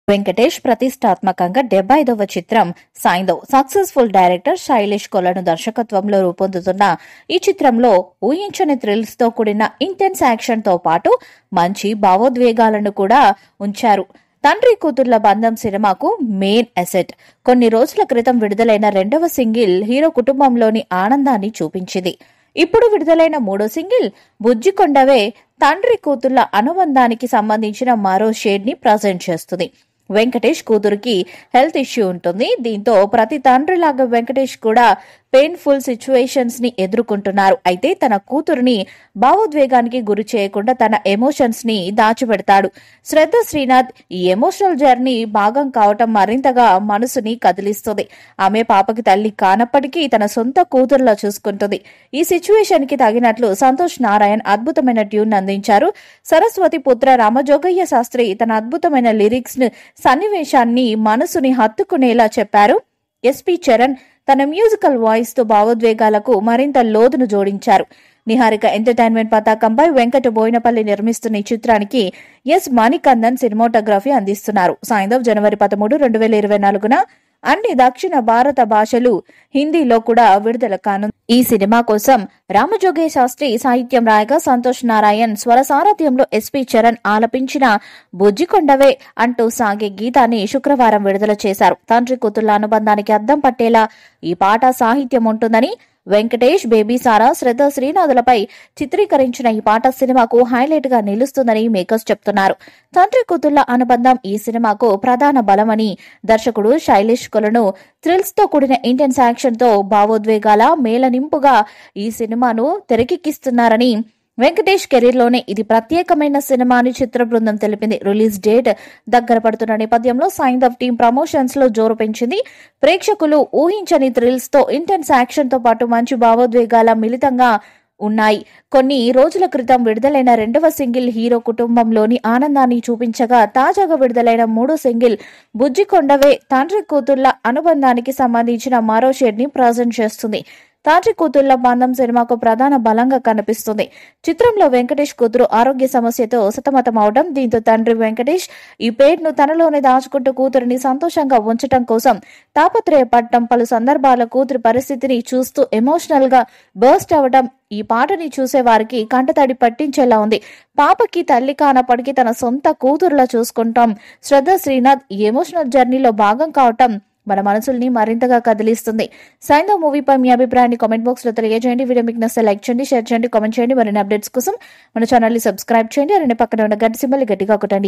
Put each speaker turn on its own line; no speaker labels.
వెంకటేష్ ప్రతిష్టాత్మకంగా 75వ చిత్రం సాయింధవ్ successful director Shailesh కొలను దర్శకత్వంలో రూపొందుతున్న ఈ చిత్రంలో ఊహించని థ్రిల్స్ తో కూడిన ఇంటెన్స్ యాక్షన్ తో పాటు మంచి భావోద్వేగాలను కూడా ఉంచారు. తండ్రి కూతుర్ల బంధం సినిమాకు మెయిన్ అసెట్. కొన్ని రోజుల క్రితం విడుదలైన రెండవ సింగిల్ హీరో కుటుంబంలోని ఆనందాన్ని చూపించింది. ఇప్పుడు విడుదలైన మూడో సింగిల్ బుజ్జికొండవే తండ్రి కూతుర్ల అనుబంధానికి సంబంధించిన మరో షేడ్ ని ప్రజెంట్ చేస్తుంది. వెంకటేష్ కూతురికి హెల్త్ ఇష్యూ ఉంటుంది. దీంతో ప్రతి తండ్రిలాగా వెంకటేష్ కూడా పెయిన్ఫుల్ సిచ్యువేషన్స్ ని ఎదుర్కొంటున్నారు. అయితే తన కూతురుని భావోద్వేగానికి గురి చేయకుండా తన ఎమోషన్స్ ని దాచిపెడతాడు. శ్రద్ధ శ్రీనాథ్ ఈ ఎమోషనల్ జర్నీ భాగం కావటం మరింతగా మనసుని కదిలిస్తుంది. ఆమె పాపకి తల్లి కానప్పటికీ తన సొంత కూతురులా చూసుకుంటుంది. ఈ సిచ్యువేషన్ కి తగినట్లు సంతోష్ నారాయణ్ అద్భుతమైన ట్యూన్ అందించారు. సరస్వతి పుత్ర రామజోగయ్య శాస్త్రి తన అద్భుతమైన లిరిక్స్ సన్నివేశాన్ని మనసుని హత్తుకునేలా చెప్పారు. ఎస్పీ చరణ్ తన మ్యూజికల్ వాయిస్ తో భావోద్వేగాలకు మరింత లోతును జోడించారు. నిహారిక ఎంటర్టైన్మెంట్ పతాకంపై వెంకట బోయినపల్లి నిర్మిస్తున్న ఈ చిత్రానికి ఎస్ మణికందన్ సినిమాటోగ్రఫీ అందిస్తున్నారు. సాయంత్రం జనవరి 13, 2024న అన్ని దక్షిణ భారత భాషలు హిందీలో కూడా విడుదల కానుంది. ఈ సినిమా కోసం రామజోగయ్య శాస్త్రి సాహిత్యం రాయగా సంతోష్ నారాయణ్ స్వర సారథ్యంలో ఎస్పీ చరణ్ ఆలపించిన బుజ్జికొండవే అంటూ సాగే గీతాన్ని శుక్రవారం విడుదల చేశారు. తండ్రి కూతుళ్ల అనుబంధానికి అద్దం పట్టేలా ఈ పాట సాహిత్యం ఉంటుందని వెంకటేష్, బేబీ సారా, శ్రద్ధ శ్రీనాథులపై చిత్రీకరించిన ఈ పాట సినిమాకు హైలైట్ గా నిలుస్తుందని మేకర్స్ చెప్తున్నారు. తండ్రి కూతుళ్ల అనుబంధం ఈ సినిమాకు ప్రధాన బలమని దర్శకుడు శైలేష్ కొలను థ్రిల్స్ తో కూడిన ఇంటెన్స్ యాక్షన్ తో భావోద్వేగాల మేళనింపుగా ఈ సినిమాను తెరకెక్కిస్తున్నారని వెంకటేష్ కెరీర్ లోనే ఇది ప్రత్యేకమైన సినిమా అని చిత్ర బృందం తెలిపింది. రిలీజ్ డేట్ దగ్గర పడుతున్న నేపథ్యంలో సాయింధవ్ టీం ప్రమోషన్స్ లో జోరు పెంచింది. ప్రేక్షకులు ఊహించని థ్రిల్స్ తో ఇంటెన్స్ యాక్షన్ తో పాటు మంచి భావోద్వేగాల మిళితంగా ఉన్నాయి. కొన్ని రోజుల క్రితం విడుదలైన రెండవ సింగిల్ హీరో కుటుంబంలోని ఆనందాన్ని చూపించగా తాజాగా విడుదలైన మూడో సింగిల్ బుజ్జికొండవే తండ్రి కూతుళ్ల అనుబంధానికి సంబంధించిన మరో షేడ్ ని ప్రజెంట్ చేస్తుంది. తండ్రి కూతుళ్ల బంధం సినిమాకు ప్రధాన బలంగా కనిపిస్తుంది. చిత్రంలో వెంకటేష్ కూతురు ఆరోగ్య సమస్యతో సతమతమవడం, దీంతో తండ్రి వెంకటేష్ ఈ పేరును తనలోనే దాచుకుంటూ కూతురిని సంతోషంగా ఉంచడం కోసం తాపత్రయపడటం, పలు సందర్భాల కూతురి పరిస్థితిని చూస్తూ ఎమోషనల్ గా బర్స్ట్ అవ్వడం ఈ పాటని చూసే వారికి కంటతడి పట్టించేలా ఉంది. పాపకి తల్లి కానప్పటికీ తన సొంత కూతురులా చూసుకుంటాం. శ్రద్ధ శ్రీనాథ్ ఈ ఎమోషనల్ జర్నీలో భాగం కావటం మన మనసుల్ని మరింతగా కదిలిస్తుంది. సాయింధవ్ మూవీపై మీ అభిప్రాయాన్ని కామెంట్ బాక్స్ లో తెలియజేయండి. వీడియో మీకు నచ్చితే లైక్ చేయండి, షేర్ చేయండి, కామెంట్ చేయండి. మరిన్ని అప్డేట్స్ కోసం మన ఛానల్ ని సబ్స్క్రైబ్ చేయండి. అలానే పక్కన ఉన్న గంట సింబల్ గట్టిగా కొట్టండి.